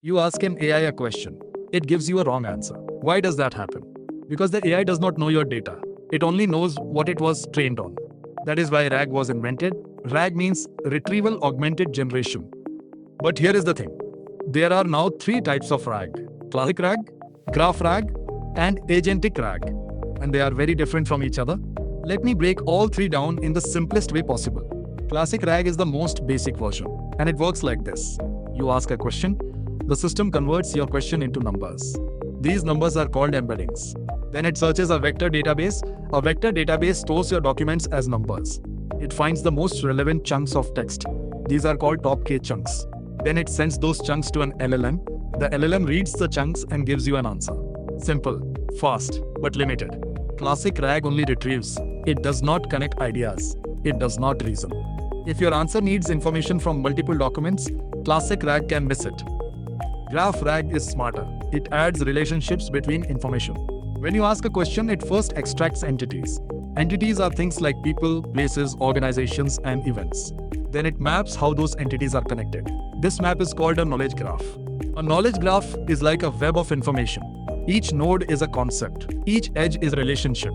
You ask an AI a question. It gives you a wrong answer. Why does that happen? Because the AI does not know your data. It only knows what it was trained on. That is why RAG was invented. RAG means Retrieval Augmented Generation. But here is the thing. There are now 3 types of RAG. Classic RAG, Graph RAG, and Agentic RAG. And they are very different from each other. Let me break all 3 down in the simplest way possible. Classic RAG is the most basic version, and it works like this. You ask a question, the system converts your question into numbers. These numbers are called embeddings. Then it searches a vector database. A vector database stores your documents as numbers. It finds the most relevant chunks of text. These are called top K chunks. Then it sends those chunks to an LLM. The LLM reads the chunks and gives you an answer. Simple, fast, but limited. Classic RAG only retrieves. It does not connect ideas. It does not reason. If your answer needs information from multiple documents, Classic RAG can miss it. Graph RAG is smarter. It adds relationships between information. When you ask a question, it first extracts entities. Entities are things like people, places, organizations, and events. Then it maps how those entities are connected. This map is called a knowledge graph. A knowledge graph is like a web of information. Each node is a concept. Each edge is a relationship.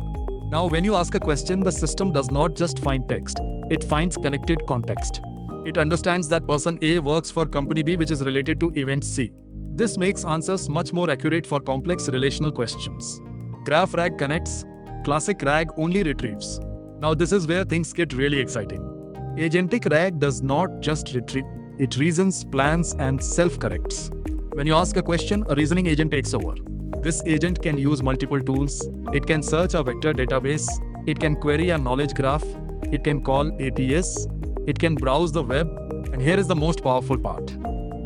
Now, when you ask a question, the system does not just find text. It finds connected context. It understands that person A works for company B, which is related to event C. This makes answers much more accurate for complex relational questions. Graph RAG connects. Classic RAG only retrieves. Now, this is where things get really exciting. Agentic RAG does not just retrieve. It reasons, plans, and self-corrects. When you ask a question, a reasoning agent takes over. This agent can use multiple tools. It can search a vector database. It can query a knowledge graph. It can call APIs. It can browse the web. And here is the most powerful part.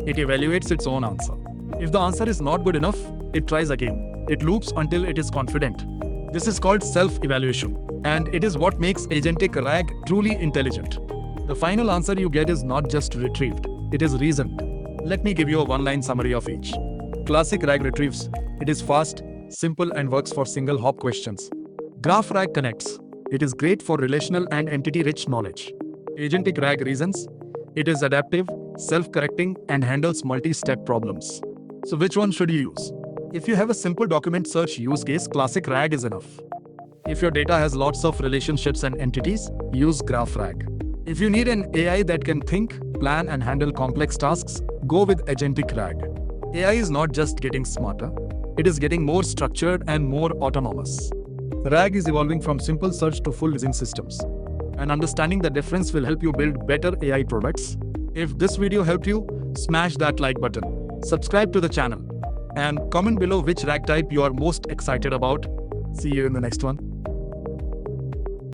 It evaluates its own answer. If the answer is not good enough, it tries again. It loops until it is confident. This is called self-evaluation. And it is what makes Agentic RAG truly intelligent. The final answer you get is not just retrieved. It is reasoned. Let me give you a one-line summary of each. Classic RAG retrieves. It is fast, simple, and works for single-hop questions. Graph RAG connects. It is great for relational and entity-rich knowledge. Agentic RAG reasons. It is adaptive, self-correcting, and handles multi-step problems. So which one should you use? If you have a simple document search use case, Classic RAG is enough. If your data has lots of relationships and entities, use Graph RAG. If you need an AI that can think, plan, and handle complex tasks, go with Agentic RAG. AI is not just getting smarter, it is getting more structured and more autonomous. RAG is evolving from simple search to full reasoning systems. And understanding the difference will help you build better AI products. If this video helped you, smash that like button, subscribe to the channel, and comment below which RAG type you are most excited about. See you in the next one.